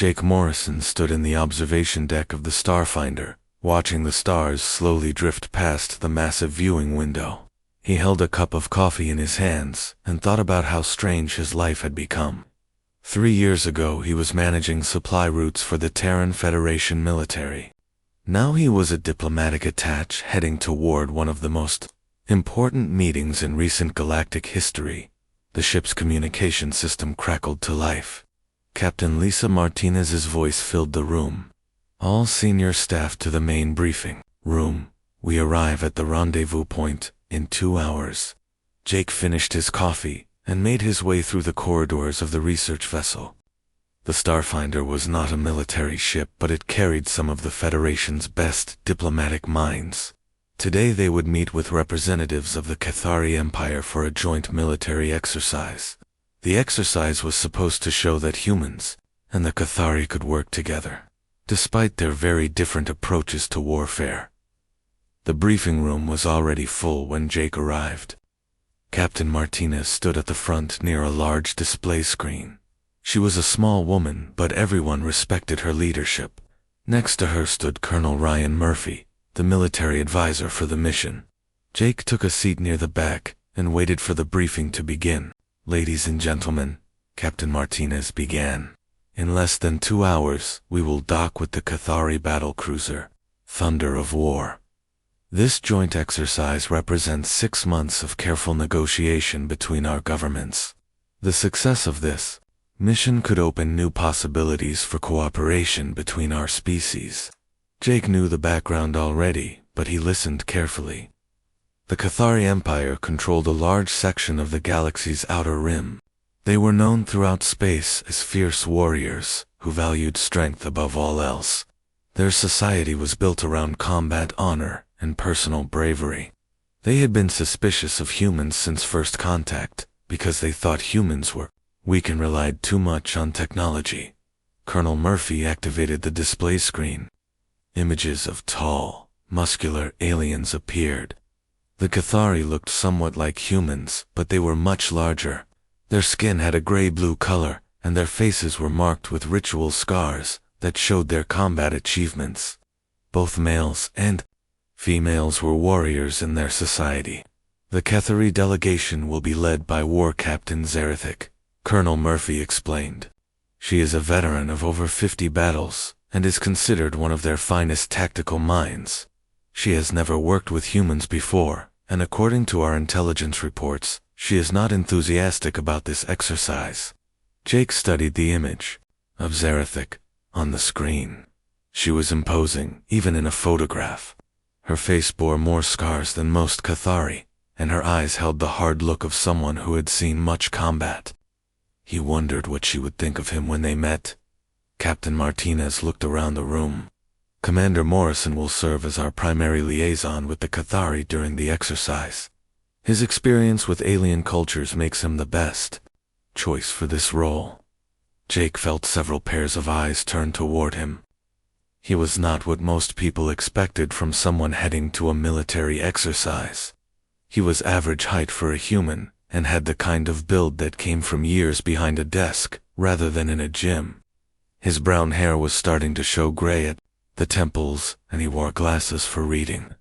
Jake Morrison stood in the observation deck of the Starfinder, watching the stars slowly drift past the massive viewing window. He held a cup of coffee in his hands and thought about how strange his life had become. 3 years ago he was managing supply routes for the Terran Federation military. Now he was a diplomatic attaché heading toward one of the most important meetings in recent galactic history. The ship's communication system crackled to life. Captain Lisa Martinez's voice filled the room. All senior staff to the main briefing room. We arrive at the rendezvous point in 2 hours. Jake finished his coffee and made his way through the corridors of the research vessel. The Starfinder was not a military ship, but it carried some of the Federation's best diplomatic minds. Today they would meet with representatives of the Cathari Empire for a joint military exercise. The exercise was supposed to show that humans and the Cathari could work together, despite their very different approaches to warfare. The briefing room was already full when Jake arrived. Captain Martinez stood at the front near a large display screen. She was a small woman, but everyone respected her leadership. Next to her stood Colonel Ryan Murphy, the military advisor for the mission. Jake took a seat near the back and waited for the briefing to begin. Ladies and gentlemen, Captain Martinez began. In less than 2 hours, we will dock with the Cathari battlecruiser, Thunder of War. This joint exercise represents 6 months of careful negotiation between our governments. The success of this mission could open new possibilities for cooperation between our species. Jake knew the background already, but he listened carefully. The Cathari Empire controlled a large section of the galaxy's outer rim. They were known throughout space as fierce warriors who valued strength above all else. Their society was built around combat honor and personal bravery. They had been suspicious of humans since first contact because they thought humans were weak and relied too much on technology. Colonel Murphy activated the display screen. Images of tall, muscular aliens appeared. The Cathari looked somewhat like humans, but they were much larger. Their skin had a gray-blue color, and their faces were marked with ritual scars that showed their combat achievements. Both males and females were warriors in their society. The Cathari delegation will be led by War Captain Zarathic, Colonel Murphy explained. She is a veteran of over 50 battles and is considered one of their finest tactical minds. She has never worked with humans before, and according to our intelligence reports, she is not enthusiastic about this exercise. Jake studied the image of Zarathic on the screen. She was imposing, even in a photograph. Her face bore more scars than most Cathari, and her eyes held the hard look of someone who had seen much combat. He wondered what she would think of him when they met. Captain Martinez looked around the room. Commander Morrison will serve as our primary liaison with the Cathari during the exercise. His experience with alien cultures makes him the best choice for this role. Jake felt several pairs of eyes turn toward him. He was not what most people expected from someone heading to a military exercise. He was average height for a human, and had the kind of build that came from years behind a desk, rather than in a gym. His brown hair was starting to show gray at the temples, and he wore glasses for reading.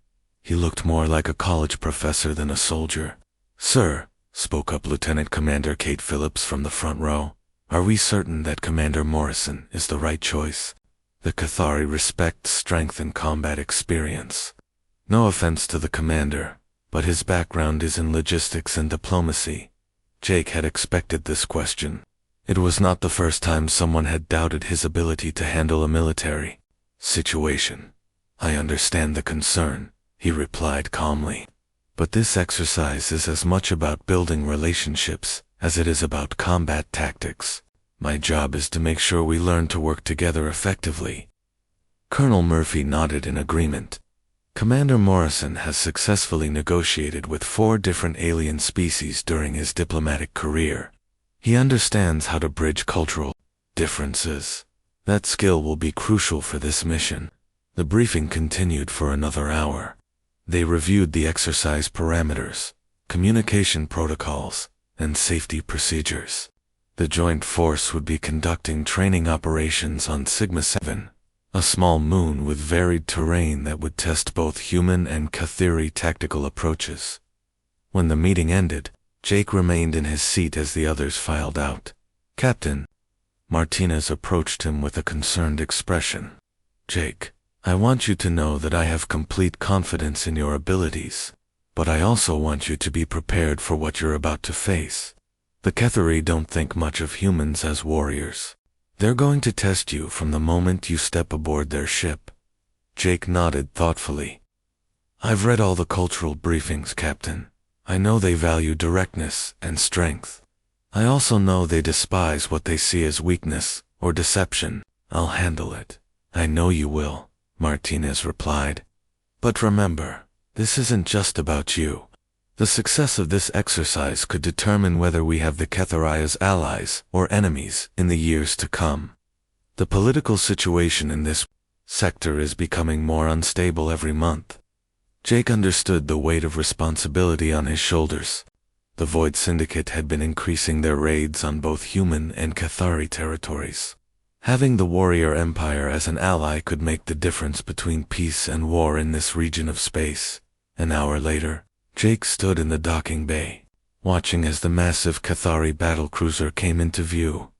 He looked more like a college professor than a soldier. "Sir," spoke up Lieutenant Commander Kate Phillips from the front row, "are we certain that Commander Morrison is the right choice? The Cathari respect strength and combat experience. No offense to the commander, but his background is in logistics and diplomacy." Jake had expected this question. It was not the first time someone had doubted his ability to handle a military situation. "I understand the concern," he replied calmly. "But this exercise is as much about building relationships as it is about combat tactics. My job is to make sure we learn to work together effectively." Colonel Murphy nodded in agreement. Commander Morrison has successfully negotiated with 4 different alien species during his diplomatic career. He understands how to bridge cultural differences. That skill will be crucial for this mission. The briefing continued for another hour. They reviewed the exercise parameters, communication protocols, and safety procedures. The joint force would be conducting training operations on Sigma 7, a small moon with varied terrain that would test both human and Cathiri tactical approaches. When the meeting ended, Jake remained in his seat as the others filed out. "Captain," Martinez approached him with a concerned expression. "Jake, I want you to know that I have complete confidence in your abilities, but I also want you to be prepared for what you're about to face. The Cathiri don't think much of humans as warriors. They're going to test you from the moment you step aboard their ship." Jake nodded thoughtfully. "I've read all the cultural briefings, Captain. I know they value directness and strength. I also know they despise what they see as weakness or deception. I'll handle it." "I know you will," Martinez replied. "But remember, this isn't just about you. The success of this exercise could determine whether we have the Cathari as allies or enemies in the years to come. The political situation in this sector is becoming more unstable every month." Jake understood the weight of responsibility on his shoulders. The Void Syndicate had been increasing their raids on both human and Cathari territories. Having the Warrior Empire as an ally could make the difference between peace and war in this region of space. An hour later, Jake stood in the docking bay, watching as the massive Cathari battlecruiser came into view.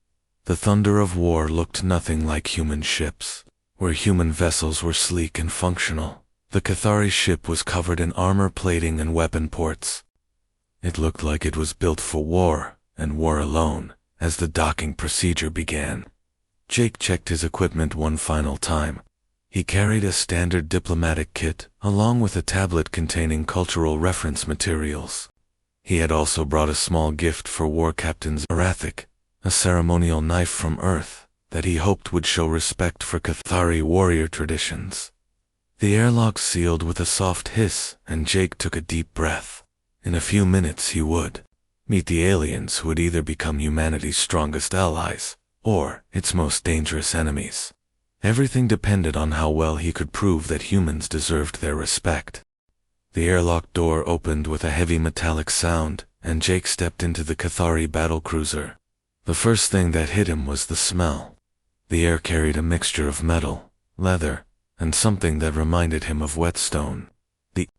The thunder of war looked nothing like human ships. Where human vessels were sleek and functional, the Cathari ship was covered in armor plating and weapon ports. It looked like it was built for war, and war alone, as the docking procedure began. Jake checked his equipment one final time. He carried a standard diplomatic kit, along with a tablet containing cultural reference materials. He had also brought a small gift for War Captain Zarathic, a ceremonial knife from Earth that he hoped would show respect for Cathari warrior traditions. The airlock sealed with a soft hiss, and Jake took a deep breath. In a few minutes he would meet the aliens who would either become humanity's strongest allies, or its most dangerous enemies. Everything depended on how well he could prove that humans deserved their respect. The airlock door opened with a heavy metallic sound, and Jake stepped into the Cathari battlecruiser. The first thing that hit him was the smell. The air carried a mixture of metal, leather, and something that reminded him of whetstone. The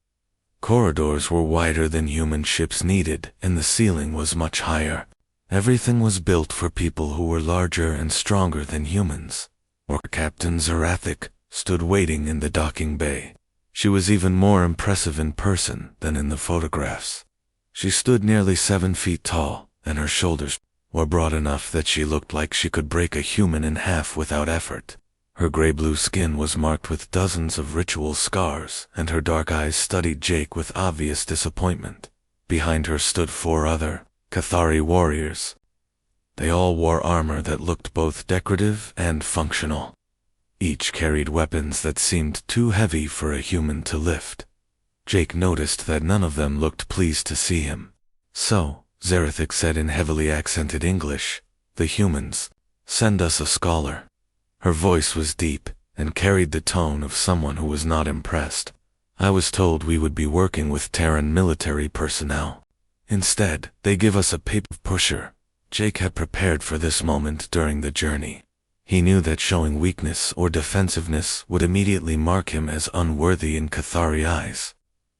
corridors were wider than human ships needed, and the ceiling was much higher. Everything was built for people who were larger and stronger than humans. War Captain Zarathic stood waiting in the docking bay. She was even more impressive in person than in the photographs. She stood nearly 7 feet tall, and her shoulders were broad enough that she looked like she could break a human in half without effort. Her gray-blue skin was marked with dozens of ritual scars, and her dark eyes studied Jake with obvious disappointment. Behind her stood 4 other Cathari warriors. They all wore armor that looked both decorative and functional. Each carried weapons that seemed too heavy for a human to lift. Jake noticed that none of them looked pleased to see him. "So," Zarathic said in heavily accented English, "the humans send us a scholar." Her voice was deep and carried the tone of someone who was not impressed. "I was told we would be working with Terran military personnel. Instead, they give us a paper pusher." Jake had prepared for this moment during the journey. He knew that showing weakness or defensiveness would immediately mark him as unworthy in Cathari eyes.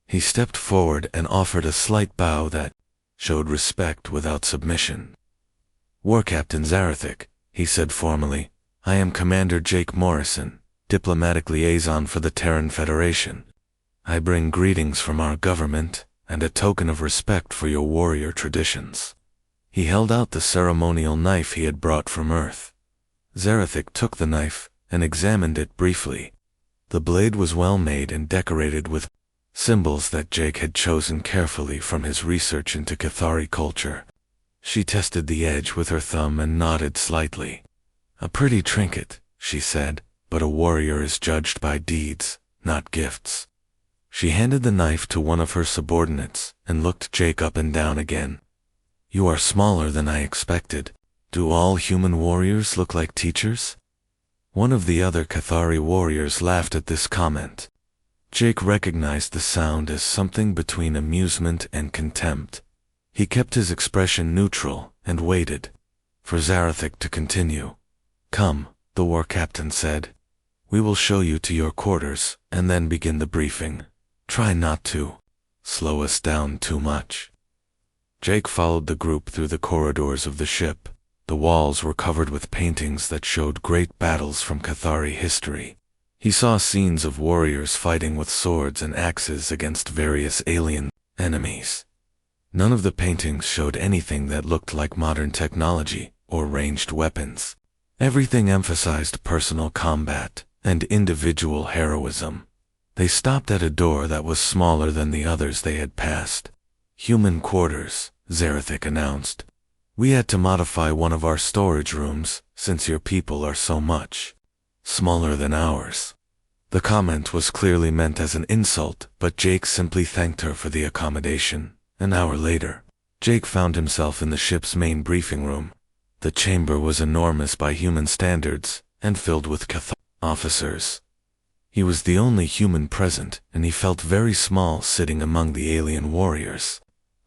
He stepped forward and offered a slight bow that showed respect without submission. "War Captain Zarathic," he said formally, "I am Commander Jake Morrison, Diplomatic Liaison for the Terran Federation. I bring greetings from our government and a token of respect for your warrior traditions." He held out the ceremonial knife he had brought from Earth. Zarathic took the knife and examined it briefly. The blade was well made and decorated with symbols that Jake had chosen carefully from his research into Cathari culture. She tested the edge with her thumb and nodded slightly. "A pretty trinket," she said, "but a warrior is judged by deeds, not gifts." She handed the knife to one of her subordinates and looked Jake up and down again. "You are smaller than I expected. Do all human warriors look like teachers?" One of the other Cathari warriors laughed at this comment. Jake recognized the sound as something between amusement and contempt. He kept his expression neutral and waited. for Zarathik to continue. "Come," the war captain said. "We will show you to your quarters, and then begin the briefing. Try not to slow us down too much." Jake followed the group through the corridors of the ship. The walls were covered with paintings that showed great battles from Cathari history. He saw scenes of warriors fighting with swords and axes against various alien enemies. None of the paintings showed anything that looked like modern technology or ranged weapons. Everything emphasized personal combat and individual heroism. They stopped at a door that was smaller than the others they had passed. "Human quarters," Zarathik announced. "We had to modify one of our storage rooms since your people are so much smaller than ours." The comment was clearly meant as an insult, but Jake simply thanked her for the accommodation. An hour later, Jake found himself in the ship's main briefing room. The chamber was enormous by human standards and filled with Cathar officers. He was the only human present, and he felt very small sitting among the alien warriors.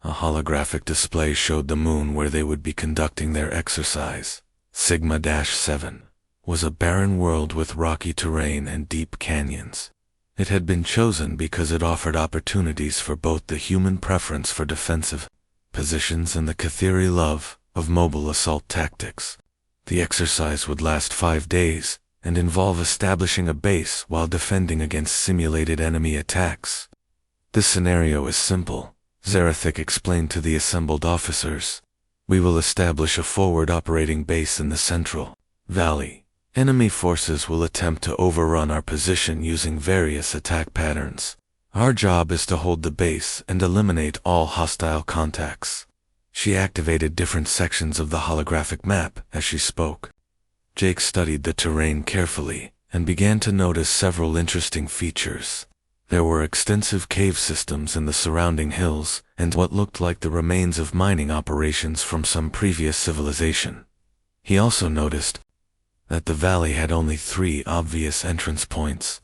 A holographic display showed the moon where they would be conducting their exercise. Sigma-7 was a barren world with rocky terrain and deep canyons. It had been chosen because it offered opportunities for both the human preference for defensive positions and the Cathari love of mobile assault tactics. The exercise would last 5 days and involve establishing a base while defending against simulated enemy attacks. "This scenario is simple," Zarathik explained to the assembled officers. "We will establish a forward operating base in the Central Valley. Enemy forces will attempt to overrun our position using various attack patterns. Our job is to hold the base and eliminate all hostile contacts." She activated different sections of the holographic map as she spoke. Jake studied the terrain carefully and began to notice several interesting features. There were extensive cave systems in the surrounding hills and what looked like the remains of mining operations from some previous civilization. He also noticed that the valley had only 3 obvious entrance points,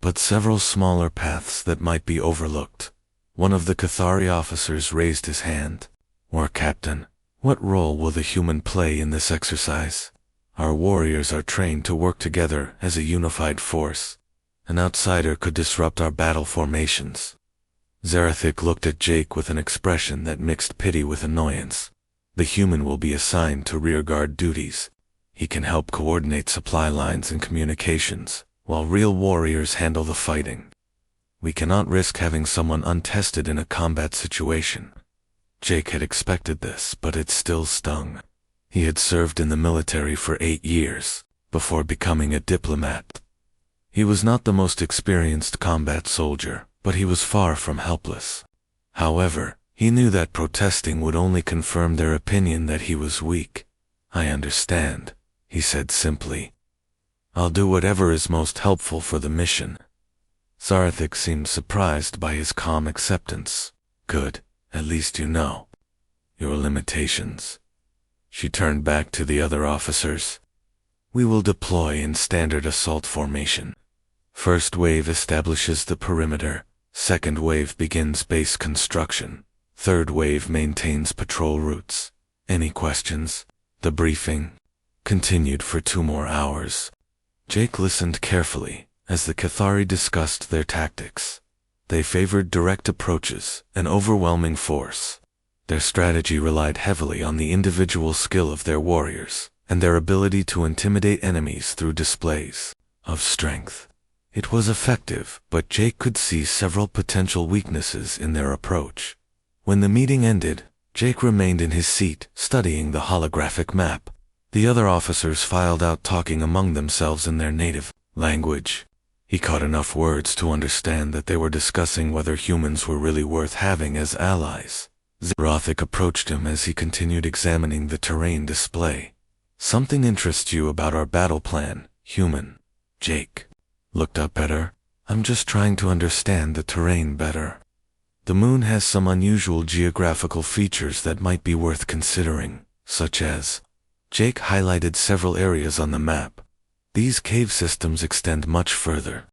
but several smaller paths that might be overlooked. One of the Cathari officers raised his hand. "War Captain, what role will the human play in this exercise? Our warriors are trained to work together as a unified force. An outsider could disrupt our battle formations." Zarathik looked at Jake with an expression that mixed pity with annoyance. "The human will be assigned to rearguard duties. He can help coordinate supply lines and communications, while real warriors handle the fighting. We cannot risk having someone untested in a combat situation." Jake had expected this, but it still stung. He had served in the military for 8 years, before becoming a diplomat. He was not the most experienced combat soldier, but he was far from helpless. However, he knew that protesting would only confirm their opinion that he was weak. "I understand," he said simply. "I'll do whatever is most helpful for the mission." Zarathik seemed surprised by his calm acceptance. "Good, at least you know your limitations." She turned back to the other officers. "We will deploy in standard assault formation. First wave establishes the perimeter, second wave begins base construction, third wave maintains patrol routes. Any questions?" The briefing continued for 2 more hours. Jake listened carefully as the Cathari discussed their tactics. They favored direct approaches and overwhelming force. Their strategy relied heavily on the individual skill of their warriors and their ability to intimidate enemies through displays of strength. It was effective, but Jake could see several potential weaknesses in their approach. When the meeting ended, Jake remained in his seat, studying the holographic map. The other officers filed out talking among themselves in their native language. He caught enough words to understand that they were discussing whether humans were really worth having as allies. Zarathik approached him as he continued examining the terrain display. "Something interests you about our battle plan, human." Jake looked up at her. "I'm just trying to understand the terrain better. The moon has some unusual geographical features that might be worth considering, such as..." Jake highlighted several areas on the map. "These cave systems extend much further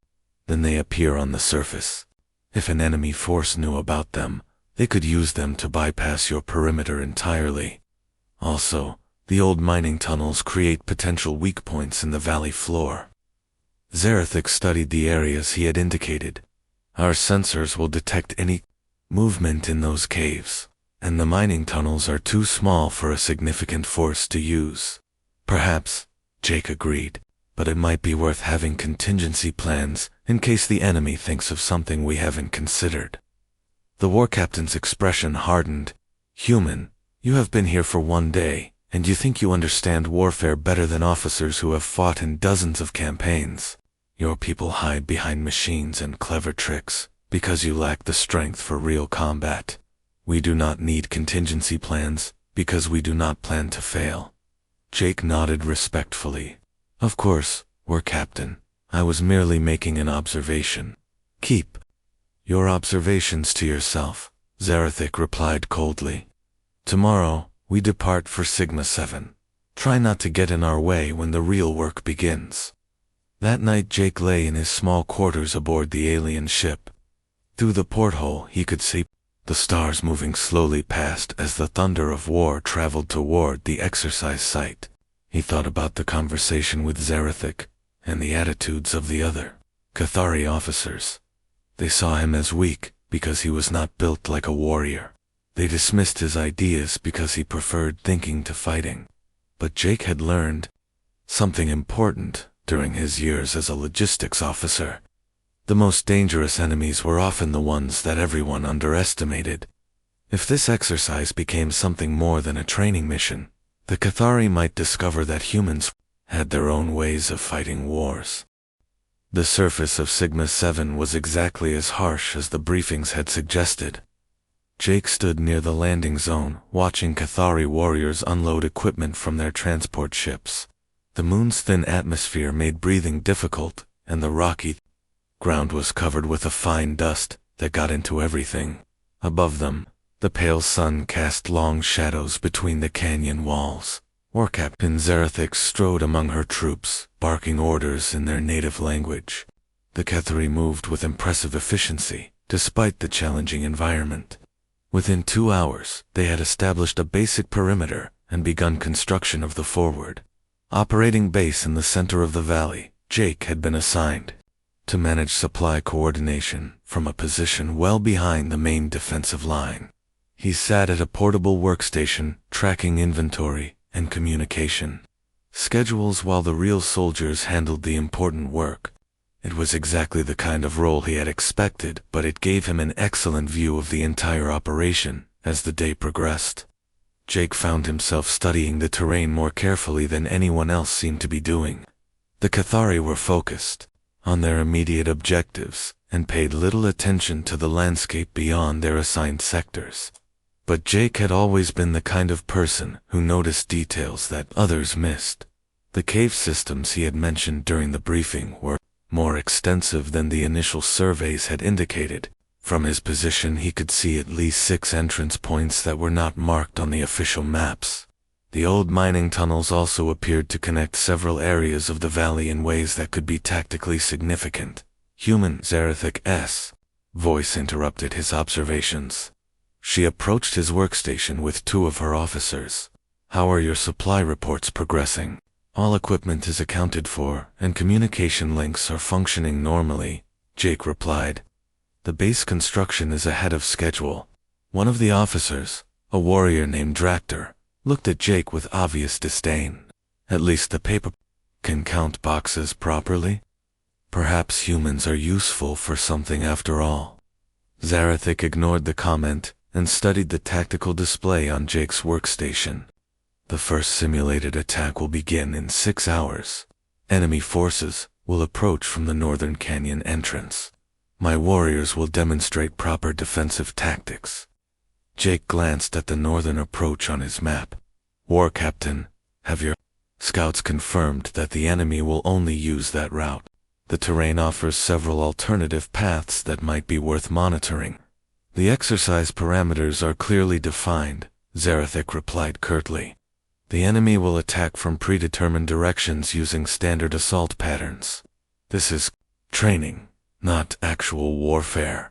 than they appear on the surface. If an enemy force knew about them, they could use them to bypass your perimeter entirely. Also, The old mining tunnels create potential weak points in the valley floor. Zarathic studied the areas he had indicated. Our sensors will detect any movement in those caves, and the mining tunnels are too small for a significant force to use. Perhaps, Jake agreed, but it might be worth having contingency plans in case the enemy thinks of something we haven't considered. The war captain's expression hardened. Human, you have been here for 1 day, and you think you understand warfare better than officers who have fought in dozens of campaigns. Your people hide behind machines and clever tricks, because you lack the strength for real combat. We do not need contingency plans, because we do not plan to fail. Jake nodded respectfully. Of course, War Captain. I was merely making an observation. Keep your observations to yourself, Zarathic replied coldly. Tomorrow, we depart for Sigma 7. Try not to get in our way when the real work begins. That night Jake lay in his small quarters aboard the alien ship. Through the porthole he could see the stars moving slowly past as the thunder of war traveled toward the exercise site. He thought about the conversation with Zarathic and the attitudes of the other Cathari officers. They saw him as weak because he was not built like a warrior. They dismissed his ideas because he preferred thinking to fighting. But Jake had learned something important during his years as a logistics officer. The most dangerous enemies were often the ones that everyone underestimated. If this exercise became something more than a training mission, the Cathari might discover that humans had their own ways of fighting wars. The surface of Sigma 7 was exactly as harsh as the briefings had suggested. Jake stood near the landing zone, watching Cathari warriors unload equipment from their transport ships. The moon's thin atmosphere made breathing difficult, and the rocky ground was covered with a fine dust that got into everything. Above them, the pale sun cast long shadows between the canyon walls. War Captain Zarathic strode among her troops, barking orders in their native language. The Cathari moved with impressive efficiency, despite the challenging environment. Within 2 hours, they had established a basic perimeter and begun construction of the forward operating base in the center of the valley. Jake had been assigned to manage supply coordination from a position well behind the main defensive line. He sat at a portable workstation, tracking inventory and communication schedules while the real soldiers handled the important work. It was exactly the kind of role he had expected, but it gave him an excellent view of the entire operation as the day progressed. Jake found himself studying the terrain more carefully than anyone else seemed to be doing. The Cathari were focused on their immediate objectives and paid little attention to the landscape beyond their assigned sectors. But Jake had always been the kind of person who noticed details that others missed. The cave systems he had mentioned during the briefing were more extensive than the initial surveys had indicated. From his position he could see at least 6 entrance points that were not marked on the official maps. The old mining tunnels also appeared to connect several areas of the valley in ways that could be tactically significant. Human Zarathic's voice interrupted his observations. She approached his workstation with 2 of her officers. How are your supply reports progressing? All equipment is accounted for, and communication links are functioning normally, Jake replied. The base construction is ahead of schedule. One of the officers, a warrior named Dractor, looked at Jake with obvious disdain. At least the paper can count boxes properly? Perhaps humans are useful for something after all. Zarathic ignored the comment and studied the tactical display on Jake's workstation. The first simulated attack will begin in 6 hours. Enemy forces will approach from the northern canyon entrance. My warriors will demonstrate proper defensive tactics. Jake glanced at the northern approach on his map. War Captain, have your scouts confirmed that the enemy will only use that route? The terrain offers several alternative paths that might be worth monitoring. The exercise parameters are clearly defined, Zarathic replied curtly. The enemy will attack from predetermined directions using standard assault patterns. This is training, not actual warfare.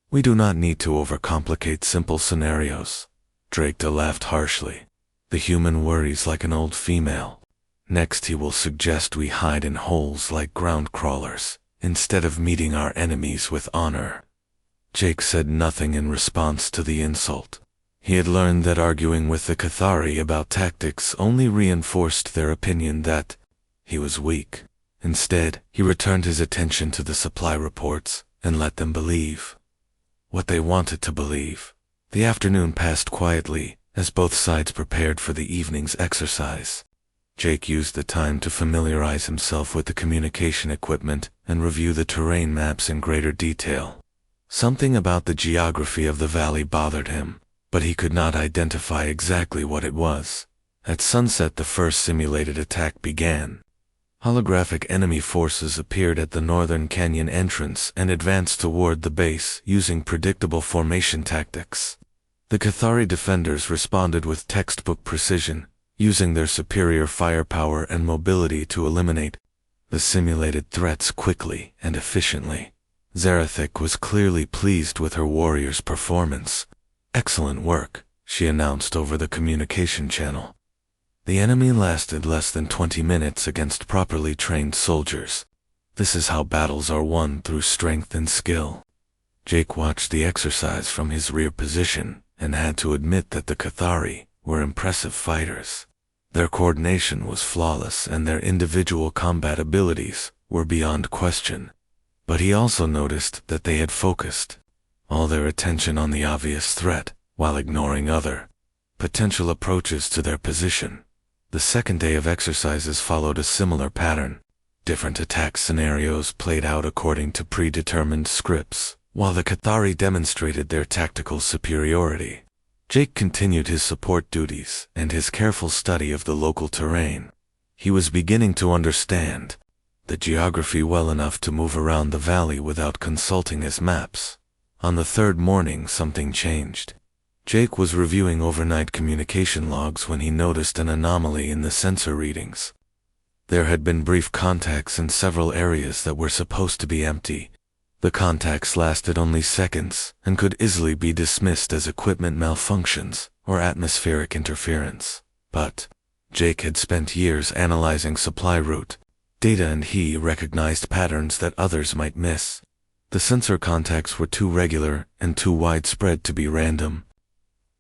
We do not need to overcomplicate simple scenarios. Drake laughed harshly. The human worries like an old female. Next he will suggest we hide in holes like ground crawlers, instead of meeting our enemies with honor. Jake said nothing in response to the insult. He had learned that arguing with the Cathari about tactics only reinforced their opinion that he was weak. Instead, he returned his attention to the supply reports and let them believe what they wanted to believe. The afternoon passed quietly as both sides prepared for the evening's exercise. Jake used the time to familiarize himself with the communication equipment and review the terrain maps in greater detail. Something about the geography of the valley bothered him, but he could not identify exactly what it was. At sunset, the first simulated attack began. Holographic enemy forces appeared at the northern canyon entrance and advanced toward the base using predictable formation tactics. The Cathari defenders responded with textbook precision, using their superior firepower and mobility to eliminate the simulated threats quickly and efficiently. Zarathik was clearly pleased with her warrior's performance. "Excellent work," she announced over the communication channel. The enemy lasted less than 20 minutes against properly trained soldiers. This is how battles are won, through strength and skill. Jake watched the exercise from his rear position and had to admit that the Cathari were impressive fighters. Their coordination was flawless and their individual combat abilities were beyond question. But he also noticed that they had focused all their attention on the obvious threat while ignoring other potential approaches to their position. The second day of exercises followed a similar pattern. Different attack scenarios played out according to predetermined scripts, while the Cathari demonstrated their tactical superiority. Jake continued his support duties and his careful study of the local terrain. He was beginning to understand the geography well enough to move around the valley without consulting his maps. On the third morning, something changed. Jake was reviewing overnight communication logs when he noticed an anomaly in the sensor readings. There had been brief contacts in several areas that were supposed to be empty. The contacts lasted only seconds and could easily be dismissed as equipment malfunctions or atmospheric interference. But Jake had spent years analyzing supply route data and he recognized patterns that others might miss. The sensor contacts were too regular and too widespread to be random.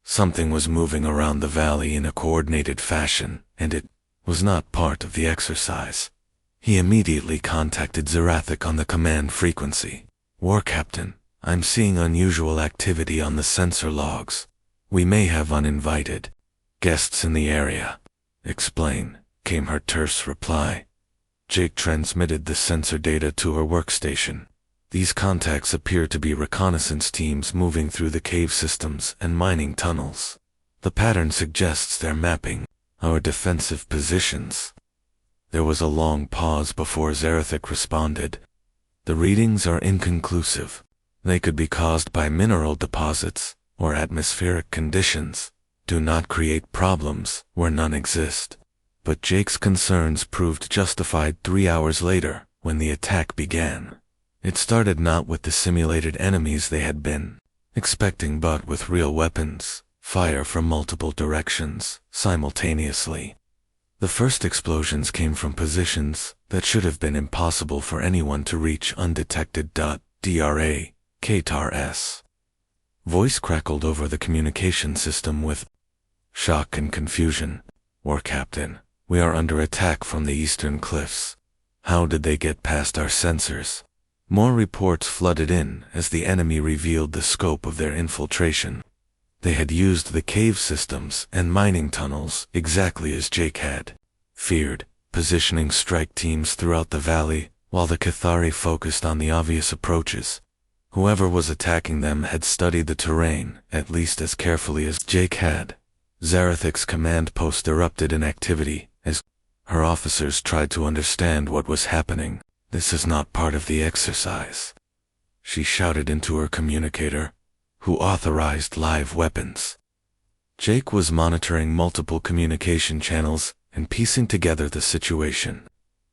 Something was moving around the valley in a coordinated fashion, and it was not part of the exercise. He immediately contacted Zarathik on the command frequency. "War Captain, I'm seeing unusual activity on the sensor logs. We may have uninvited guests in the area." "Explain," came her terse reply. Jake transmitted the sensor data to her workstation. "These contacts appear to be reconnaissance teams moving through the cave systems and mining tunnels. The pattern suggests they're mapping our defensive positions." There was a long pause before Zarathik responded. "The readings are inconclusive. They could be caused by mineral deposits or atmospheric conditions. Do not create problems where none exist." But Jake's concerns proved justified 3 hours later when the attack began. It started not with the simulated enemies they had been expecting, but with real weapons, fire from multiple directions, simultaneously. The first explosions came from positions that should have been impossible for anyone to reach undetected. DRA, KTAR-S. Voice crackled over the communication system with shock and confusion. "War Captain, we are under attack from the eastern cliffs. How did they get past our sensors?" More reports flooded in as the enemy revealed the scope of their infiltration. They had used the cave systems and mining tunnels exactly as Jake had feared, positioning strike teams throughout the valley while the Cathari focused on the obvious approaches. Whoever was attacking them had studied the terrain at least as carefully as Jake had. Zarathik's command post erupted in activity as her officers tried to understand what was happening. "This is not part of the exercise," she shouted into her communicator. "Who authorized live weapons?" Jake was monitoring multiple communication channels and piecing together the situation.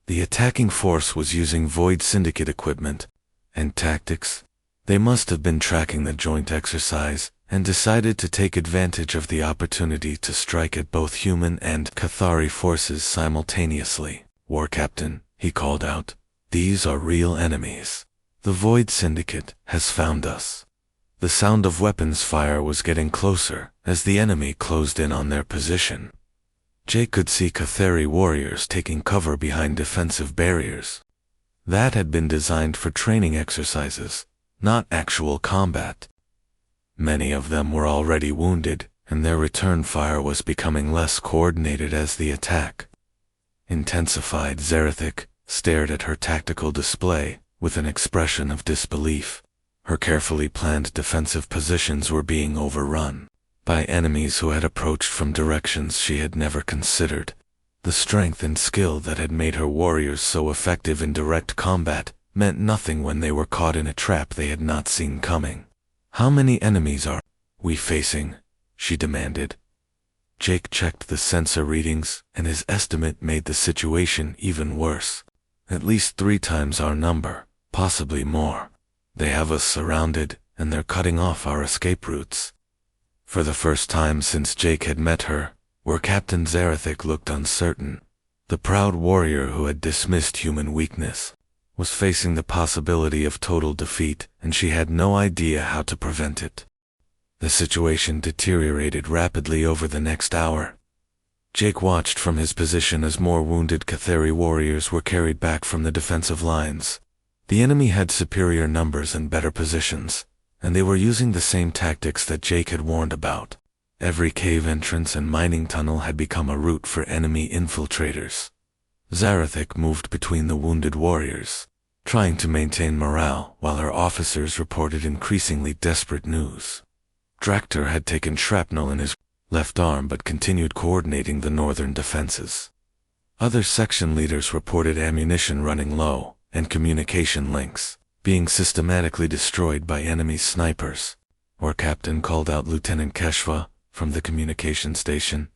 The attacking force was using Void Syndicate equipment and tactics. They must have been tracking the joint exercise and decided to take advantage of the opportunity to strike at both human and Cathari forces simultaneously. "War Captain," he called out, "these are real enemies. The Void Syndicate has found us." The sound of weapons fire was getting closer as the enemy closed in on their position. Jake could see Cathari warriors taking cover behind defensive barriers. That had been designed for training exercises, not actual combat. Many of them were already wounded, and their return fire was becoming less coordinated as the attack intensified. Zarathic stared at her tactical display with an expression of disbelief. Her carefully planned defensive positions were being overrun by enemies who had approached from directions she had never considered. The strength and skill that had made her warriors so effective in direct combat meant nothing when they were caught in a trap they had not seen coming. "How many enemies are we facing?" she demanded. Jake checked the sensor readings, and his estimate made the situation even worse. "At least 3 times our number, possibly more. They have us surrounded, and they're cutting off our escape routes." For the first time since Jake had met her, War Captain Zarathic looked uncertain. The proud warrior who had dismissed human weakness was facing the possibility of total defeat, and she had no idea how to prevent it. The situation deteriorated rapidly over the next hour. Jake watched from his position as more wounded Cathari warriors were carried back from the defensive lines. The enemy had superior numbers and better positions, and they were using the same tactics that Jake had warned about. Every cave entrance and mining tunnel had become a route for enemy infiltrators. Zarathic moved between the wounded warriors, trying to maintain morale while her officers reported increasingly desperate news. Draktor had taken shrapnel in his left arm but continued coordinating the northern defenses. Other section leaders reported ammunition running low and communication links being systematically destroyed by enemy snipers. War Captain called out Lieutenant Keshva from the communication station.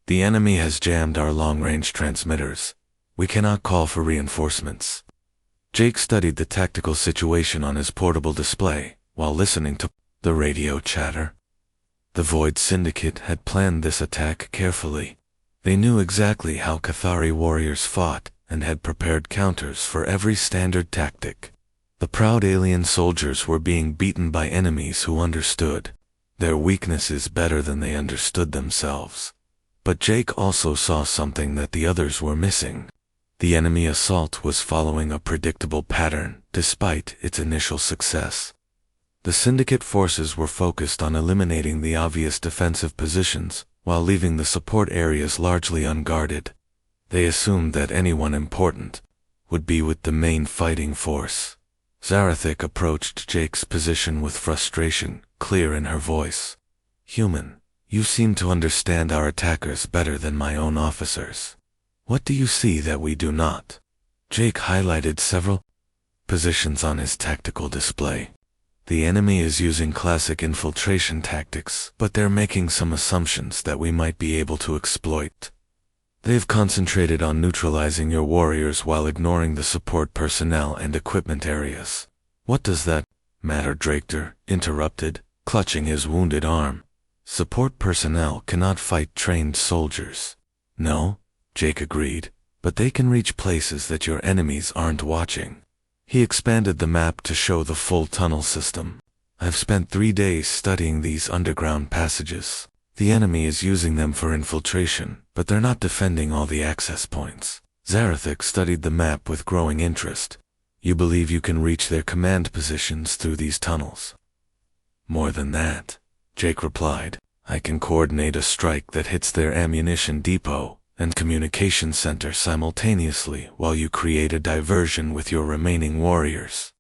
"The enemy has jammed our long-range transmitters. We cannot call for reinforcements." Jake studied the tactical situation on his portable display while listening to the radio chatter. The Void Syndicate had planned this attack carefully. They knew exactly how Cathari warriors fought and had prepared counters for every standard tactic. The proud alien soldiers were being beaten by enemies who understood their weaknesses better than they understood themselves. But Jake also saw something that the others were missing. The enemy assault was following a predictable pattern despite its initial success. The Syndicate forces were focused on eliminating the obvious defensive positions while leaving the support areas largely unguarded. They assumed that anyone important would be with the main fighting force. Zarathic approached Jake's position with frustration clear in her voice. "Human, you seem to understand our attackers better than my own officers. What do you see that we do not?" Jake highlighted several positions on his tactical display. "The enemy is using classic infiltration tactics, but they're making some assumptions that we might be able to exploit. They've concentrated on neutralizing your warriors while ignoring the support personnel and equipment areas." "What does that matter?" Draktor interrupted, clutching his wounded arm. "Support personnel cannot fight trained soldiers." "No," Jake agreed, "but they can reach places that your enemies aren't watching." He expanded the map to show the full tunnel system. "I've spent 3 days studying these underground passages. The enemy is using them for infiltration, but they're not defending all the access points." Zarathic studied the map with growing interest. "You believe you can reach their command positions through these tunnels?" "More than that," Jake replied. "I can coordinate a strike that hits their ammunition depot and communication center simultaneously while you create a diversion with your remaining warriors.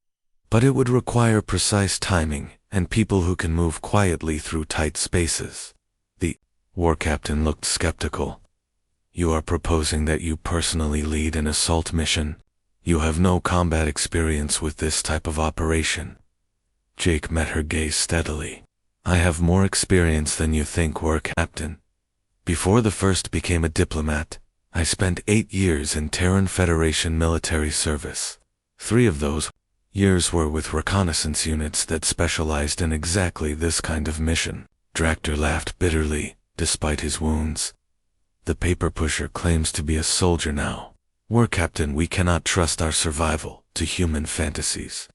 But it would require precise timing and people who can move quietly through tight spaces." The War Captain looked skeptical. "You are proposing that you personally lead an assault mission? You have no combat experience with this type of operation." Jake met her gaze steadily. "I have more experience than you think, War Captain. Before the first became a diplomat, I spent 8 years in Terran Federation military service. 3 of those Years were with reconnaissance units that specialized in exactly this kind of mission. Dractor laughed bitterly, despite his wounds. The paper pusher claims to be a soldier now. War Captain, we cannot trust our survival to human fantasies.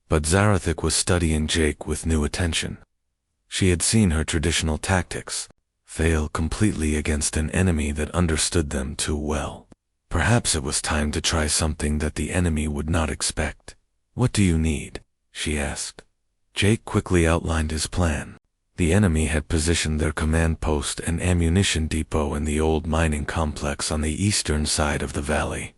But Zarathik was studying Jake with new attention. She had seen her traditional tactics fail completely against an enemy that understood them too well. Perhaps it was time to try something that the enemy would not expect. What do you need? She asked. Jake quickly outlined his plan. The enemy had positioned their command post and ammunition depot in the old mining complex on the eastern side of the valley.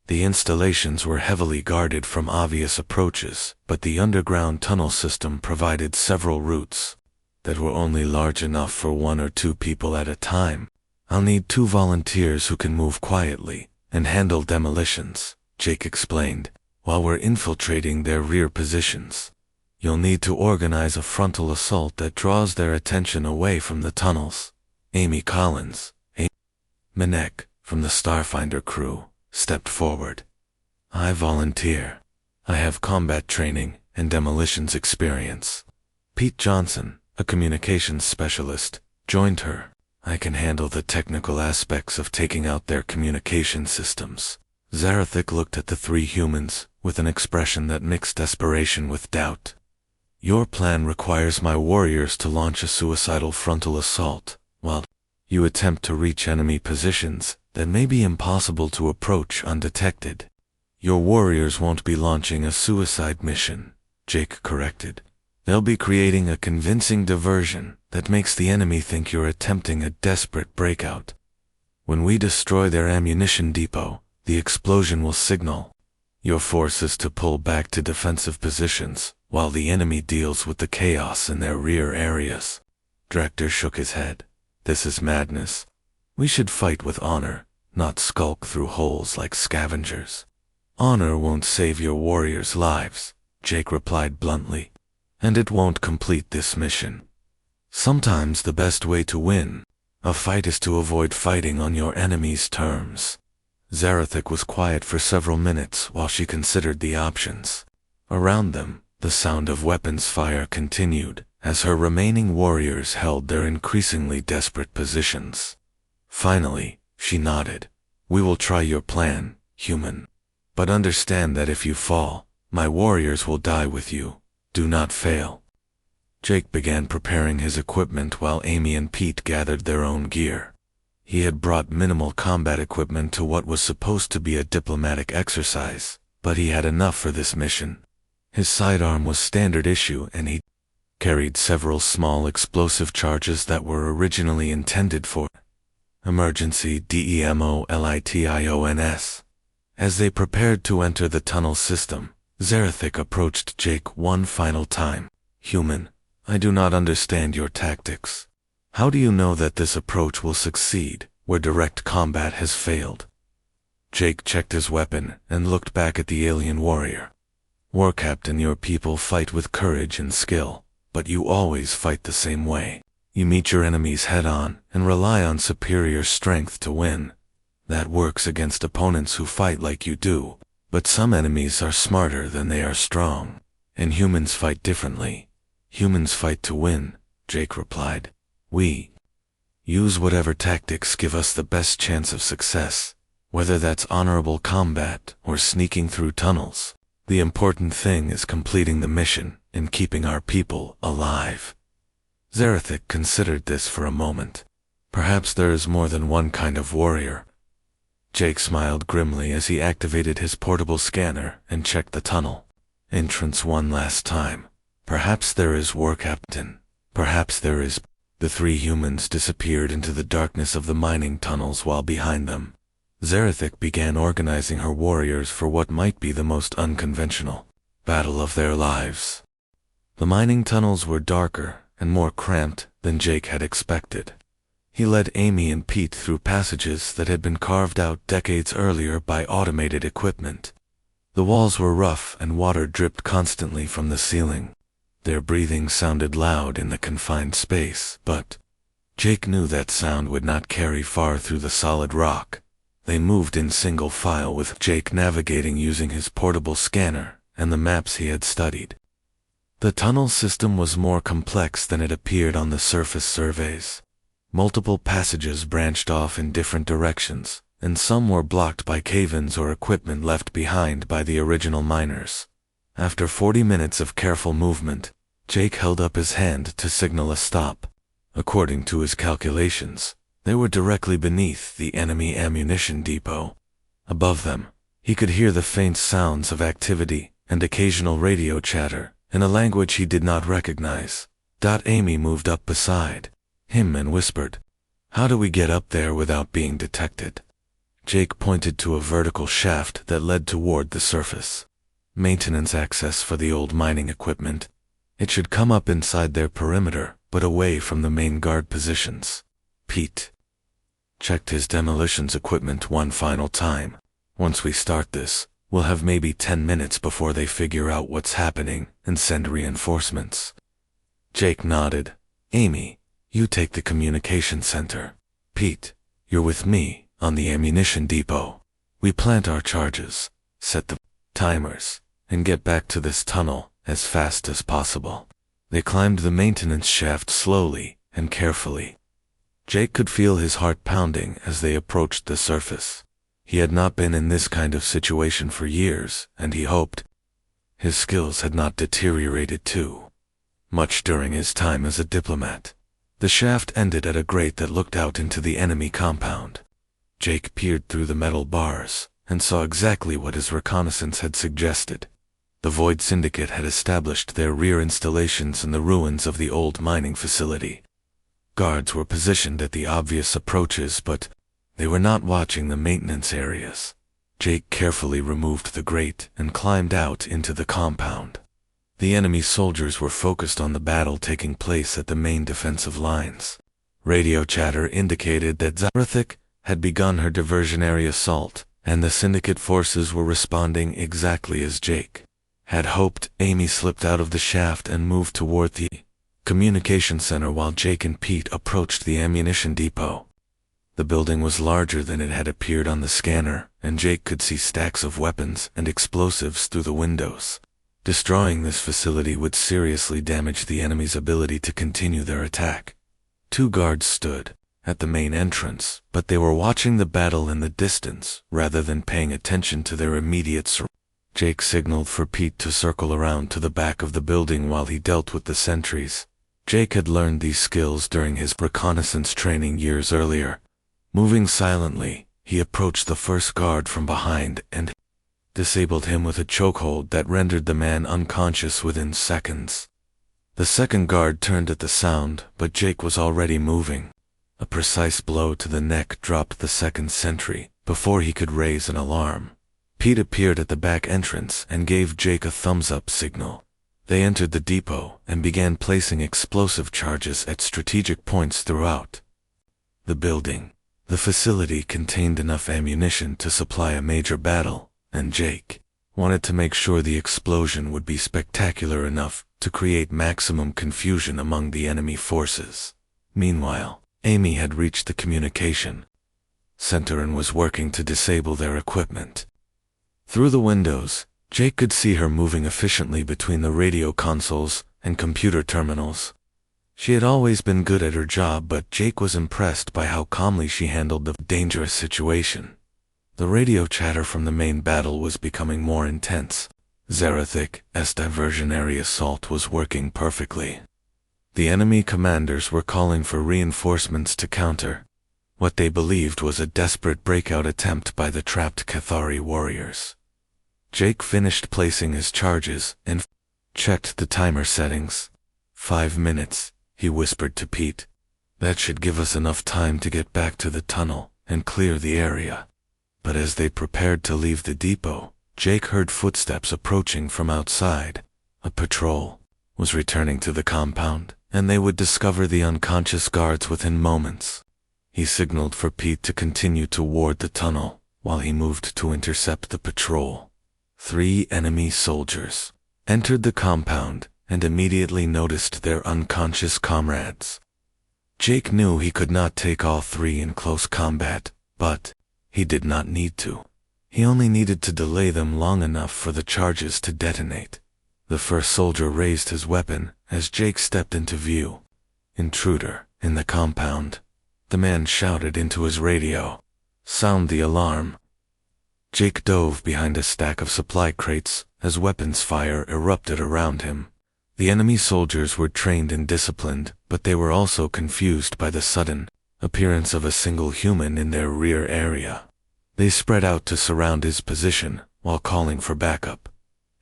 The installations were heavily guarded from obvious approaches, but the underground tunnel system provided several routes that were only large enough for 1 or 2 people at a time. I'll need 2 volunteers who can move quietly and handle demolitions, Jake explained, while we're infiltrating their rear positions. You'll need to organize a frontal assault that draws their attention away from the tunnels. Amy Collins, Minek, from the Starfinder crew, stepped forward. I volunteer. I have combat training and demolitions experience. Pete Johnson, a communications specialist, joined her. I can handle the technical aspects of taking out their communication systems. Zarathik looked at the 3 humans with an expression that mixed desperation with doubt. Your plan requires my warriors to launch a suicidal frontal assault, while you attempt to reach enemy positions that may be impossible to approach undetected. Your warriors won't be launching a suicide mission, Jake corrected. They'll be creating a convincing diversion that makes the enemy think you're attempting a desperate breakout. When we destroy their ammunition depot, the explosion will signal your forces to pull back to defensive positions, while the enemy deals with the chaos in their rear areas. Dractor shook his head. This is madness. We should fight with honor, not skulk through holes like scavengers. Honor won't save your warriors' lives, Jake replied bluntly. And it won't complete this mission. Sometimes the best way to win a fight is to avoid fighting on your enemy's terms. Zarathik was quiet for several minutes while she considered the options. Around them, the sound of weapons fire continued as her remaining warriors held their increasingly desperate positions. Finally, she nodded. We will try your plan, human. But understand that if you fall, my warriors will die with you. Do not fail. Jake began preparing his equipment while Amy and Pete gathered their own gear. He had brought minimal combat equipment to what was supposed to be a diplomatic exercise, but he had enough for this mission. His sidearm was standard issue and he carried several small explosive charges that were originally intended for emergency DEMOLITIONS. As they prepared to enter the tunnel system, Zarathik approached Jake one final time. Human, I do not understand your tactics. How do you know that this approach will succeed, where direct combat has failed? Jake checked his weapon and looked back at the alien warrior. War Captain, your people fight with courage and skill, but you always fight the same way. You meet your enemies head-on and rely on superior strength to win. That works against opponents who fight like you do. But some enemies are smarter than they are strong, and humans fight differently. Humans fight to win, Jake replied. We use whatever tactics give us the best chance of success, whether that's honorable combat or sneaking through tunnels. The important thing is completing the mission and keeping our people alive. Zarathik considered this for a moment. Perhaps there is more than one kind of warrior. Jake smiled grimly as he activated his portable scanner and checked the tunnel entrance one last time. Perhaps there is, War Captain. Perhaps there is. The 3 humans disappeared into the darkness of the mining tunnels while behind them, Zarathik began organizing her warriors for what might be the most unconventional battle of their lives. The mining tunnels were darker and more cramped than Jake had expected. He led Amy and Pete through passages that had been carved out decades earlier by automated equipment. The walls were rough and water dripped constantly from the ceiling. Their breathing sounded loud in the confined space, but Jake knew that sound would not carry far through the solid rock. They moved in single file with Jake navigating using his portable scanner and the maps he had studied. The tunnel system was more complex than it appeared on the surface surveys. Multiple passages branched off in different directions, and some were blocked by cave-ins or equipment left behind by the original miners. After 40 minutes of careful movement, Jake held up his hand to signal a stop. According to his calculations, they were directly beneath the enemy ammunition depot. Above them, he could hear the faint sounds of activity and occasional radio chatter in a language he did not recognize. Amy moved up beside him and whispered, "How do we get up there without being detected?" Jake pointed to a vertical shaft that led toward the surface. Maintenance access for the old mining equipment. It should come up inside their perimeter, but away from the main guard positions. Pete checked his demolitions equipment one final time. "Once we start this, we'll have maybe 10 minutes before they figure out what's happening and send reinforcements." Jake nodded. "Amy, you take the communication center. Pete, you're with me on the ammunition depot. We plant our charges, set the timers, and get back to this tunnel as fast as possible." They climbed the maintenance shaft slowly and carefully. Jake could feel his heart pounding as they approached the surface. He had not been in this kind of situation for years, and he hoped his skills had not deteriorated too much during his time as a diplomat. The shaft ended at a grate that looked out into the enemy compound. Jake peered through the metal bars and saw exactly what his reconnaissance had suggested. The Void Syndicate had established their rear installations in the ruins of the old mining facility. Guards were positioned at the obvious approaches, but they were not watching the maintenance areas. Jake carefully removed the grate and climbed out into the compound. The enemy soldiers were focused on the battle taking place at the main defensive lines. Radio chatter indicated that Zarathik had begun her diversionary assault, and the Syndicate forces were responding exactly as Jake had hoped. Amy slipped out of the shaft and moved toward the communication center while Jake and Pete approached the ammunition depot. The building was larger than it had appeared on the scanner, and Jake could see stacks of weapons and explosives through the windows. Destroying this facility would seriously damage the enemy's ability to continue their attack. 2 guards stood at the main entrance, but they were watching the battle in the distance rather than paying attention to their immediate surroundings. Jake signaled for Pete to circle around to the back of the building while he dealt with the sentries. Jake had learned these skills during his reconnaissance training years earlier. Moving silently, he approached the first guard from behind and disabled him with a chokehold that rendered the man unconscious within seconds. The second guard turned at the sound, but Jake was already moving. A precise blow to the neck dropped the second sentry before he could raise an alarm. Pete appeared at the back entrance and gave Jake a thumbs-up signal. They entered the depot and began placing explosive charges at strategic points throughout the building. The facility contained enough ammunition to supply a major battle, and Jake wanted to make sure the explosion would be spectacular enough to create maximum confusion among the enemy forces. Meanwhile, Amy had reached the communication center and was working to disable their equipment. Through the windows, Jake could see her moving efficiently between the radio consoles and computer terminals. She had always been good at her job, but Jake was impressed by how calmly she handled the dangerous situation. The radio chatter from the main battle was becoming more intense. Zarathik's diversionary assault was working perfectly. The enemy commanders were calling for reinforcements to counter what they believed was a desperate breakout attempt by the trapped Cathari warriors. Jake finished placing his charges and checked the timer settings. 5 minutes, he whispered to Pete. That should give us enough time to get back to the tunnel and clear the area. But as they prepared to leave the depot, Jake heard footsteps approaching from outside. A patrol was returning to the compound, and they would discover the unconscious guards within moments. He signaled for Pete to continue toward the tunnel, while he moved to intercept the patrol. 3 enemy soldiers entered the compound and immediately noticed their unconscious comrades. Jake knew he could not take all 3 in close combat, but he did not need to. He only needed to delay them long enough for the charges to detonate. The first soldier raised his weapon as Jake stepped into view. "Intruder in the compound," the man shouted into his radio. "Sound the alarm." Jake dove behind a stack of supply crates as weapons fire erupted around him. The enemy soldiers were trained and disciplined, but they were also confused by the sudden appearance of a single human in their rear area. They spread out to surround his position while calling for backup.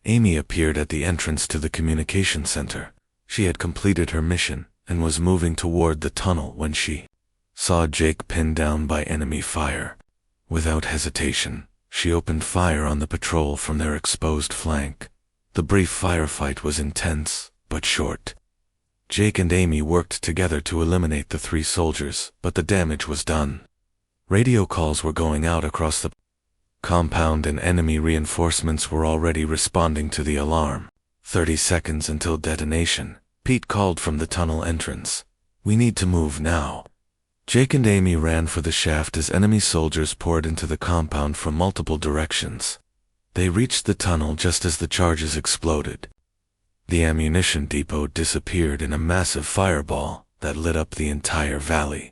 Amy appeared at the entrance to the communication center. She had completed her mission and was moving toward the tunnel when she saw Jake pinned down by enemy fire. Without hesitation, she opened fire on the patrol from their exposed flank. The brief firefight was intense, but short. Jake and Amy worked together to eliminate the 3 soldiers, but the damage was done. Radio calls were going out across the compound and enemy reinforcements were already responding to the alarm. 30 seconds until detonation. Pete called from the tunnel entrance. "We need to move now." Jake and Amy ran for the shaft as enemy soldiers poured into the compound from multiple directions. They reached the tunnel just as the charges exploded. The ammunition depot disappeared in a massive fireball that lit up the entire valley.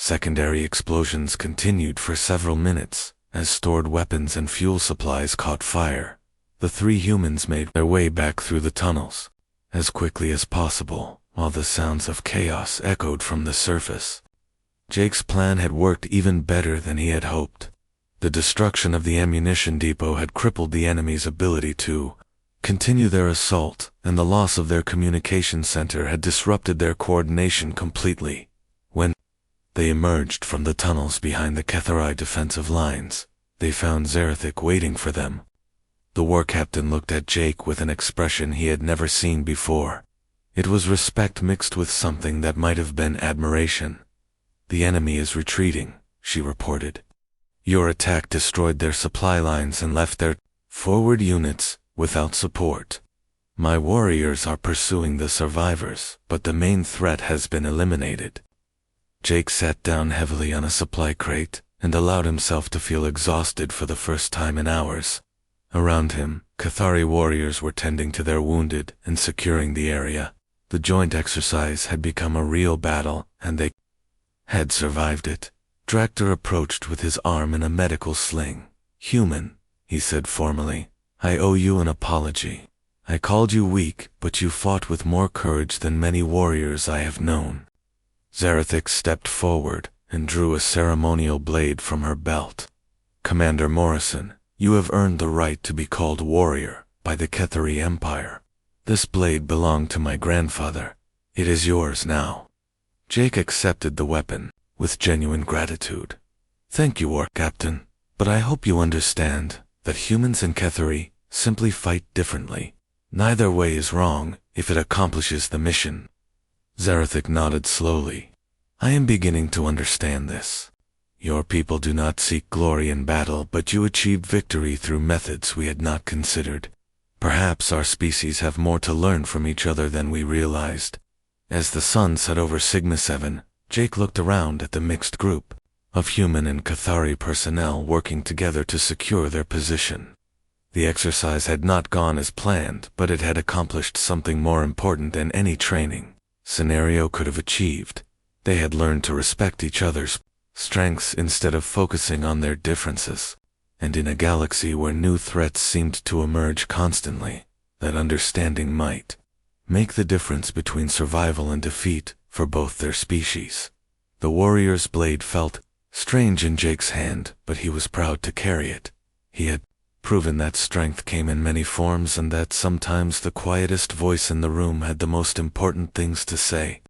Secondary explosions continued for several minutes as stored weapons and fuel supplies caught fire. The 3 humans made their way back through the tunnels as quickly as possible while the sounds of chaos echoed from the surface. Jake's plan had worked even better than he had hoped. The destruction of the ammunition depot had crippled the enemy's ability to continue their assault, and the loss of their communication center had disrupted their coordination completely. When they emerged from the tunnels behind the Cathari defensive lines, they found Zarathik waiting for them. The war captain looked at Jake with an expression he had never seen before. It was respect mixed with something that might have been admiration. "The enemy is retreating," she reported. "Your attack destroyed their supply lines and left their forward units without support. My warriors are pursuing the survivors, but the main threat has been eliminated." Jake sat down heavily on a supply crate and allowed himself to feel exhausted for the first time in hours. Around him, Cathari warriors were tending to their wounded and securing the area. The joint exercise had become a real battle, and they had survived it. Dractor approached with his arm in a medical sling. "Human," he said formally, "I owe you an apology. I called you weak, but you fought with more courage than many warriors I have known." Zarathik stepped forward and drew a ceremonial blade from her belt. "Commander Morrison, you have earned the right to be called warrior by the Cathari Empire. This blade belonged to my grandfather. It is yours now." Jake accepted the weapon with genuine gratitude. "Thank you, War Captain, but I hope you understand that humans and Cathari simply fight differently. Neither way is wrong if it accomplishes the mission." Zarathik nodded slowly. "I am beginning to understand this. Your people do not seek glory in battle, but you achieved victory through methods we had not considered. Perhaps our species have more to learn from each other than we realized." As the sun set over Sigma 7, Jake looked around at the mixed group of human and Cathari personnel working together to secure their position. The exercise had not gone as planned, but it had accomplished something more important than any training scenario could have achieved. They had learned to respect each other's strengths instead of focusing on their differences. And in a galaxy where new threats seemed to emerge constantly, that understanding might make the difference between survival and defeat for both their species. The warrior's blade felt strange in Jake's hand, but he was proud to carry it. He had proven that strength came in many forms and that sometimes the quietest voice in the room had the most important things to say.